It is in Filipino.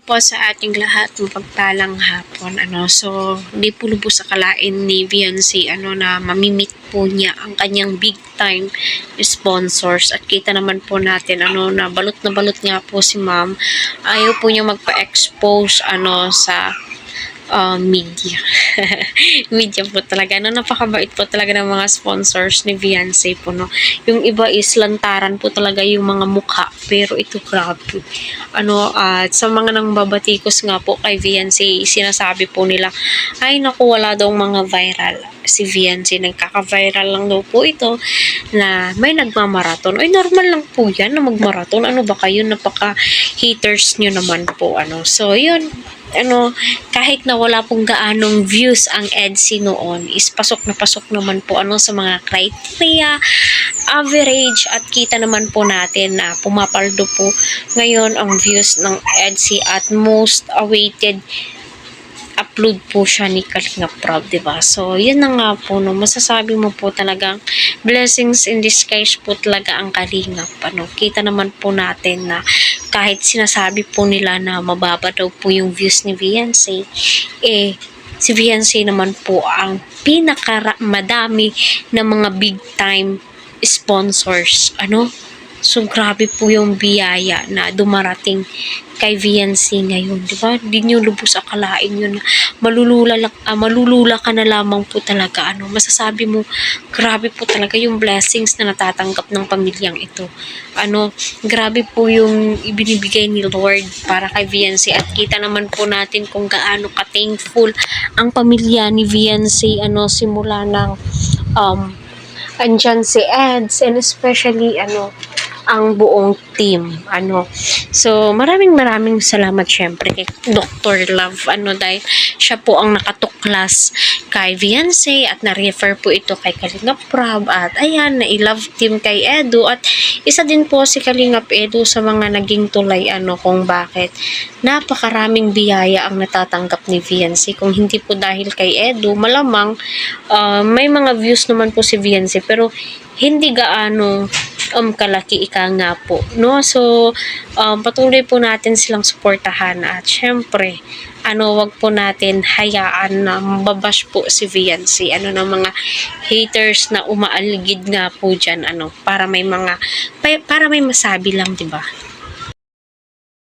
po sa ating lahat, mapagpalang hapon. So, hindi po lubos akalain ni Viancy na mamimit po niya ang kanyang big time sponsors. At kita naman po natin na balot nga po si ma'am. Ayaw po niya magpa-expose sa media. Media po talaga. Napakabait po talaga ng mga sponsors ni Viancy po, no. Yung iba is lantaran po talaga yung mga mukha. Pero ito grabe. At sa mga nang babatikos nga po kay Viancy, sinasabi po nila, ay naku, wala daw mga viral. Si Viancy, nagkaka-viral lang daw po ito na may nagmamarathon. Ay, normal lang po yan na magmarathon. Ano ba kayo? Napaka-haters nyo naman po. So, yun. Kahit na wala pong gaanong views ang EDSI noon, is pasok naman po sa mga criteria, average, at kita naman po natin na pumapaldo po ngayon ang views ng EDSI at most awaited upload po siya ni Kalinga Prab, diba? So, yun na nga po, no, masasabi mo po talagang blessings in disguise po talaga ang Kalingap. Kita naman po natin na kahit sinasabi po nila na mababa daw po yung views ni Viancy, si Viancy naman po ang madami na mga big time sponsors. So, grabe po yung biyaya na dumarating kay Viancy ngayon, di ba? Hindi nyo lubos akalain yun. Malulula ka na lamang po talaga. Masasabi mo, grabe po talaga yung blessings na natatanggap ng pamilyang ito. Grabe po yung ibinibigay ni Lord para kay Viancy. At kita naman po natin kung gaano ka-thankful ang pamilya ni Viancy. Simula ng andyan si Eds, and especially ang buong team. So, maraming salamat syempre kay Dr. Love, dahil siya po ang nakatuklas kay Viancy at na-refer po ito kay Kalingap Prab, at ayan, na-love team kay Edu, at isa din po si Kalingap Edu sa mga naging tulay kung bakit napakaraming biyaya ang natatanggap ni Viancy. Kung hindi po dahil kay Edu, malamang may mga views naman po si Viancy, pero hindi gaano kalaki nga po, no? So, patuloy po natin silang suportahan, at syempre, wag po natin hayaan na mababash po si Viancy, ng mga haters na umaaligid nga po dyan, para may masabi lang, 'di ba?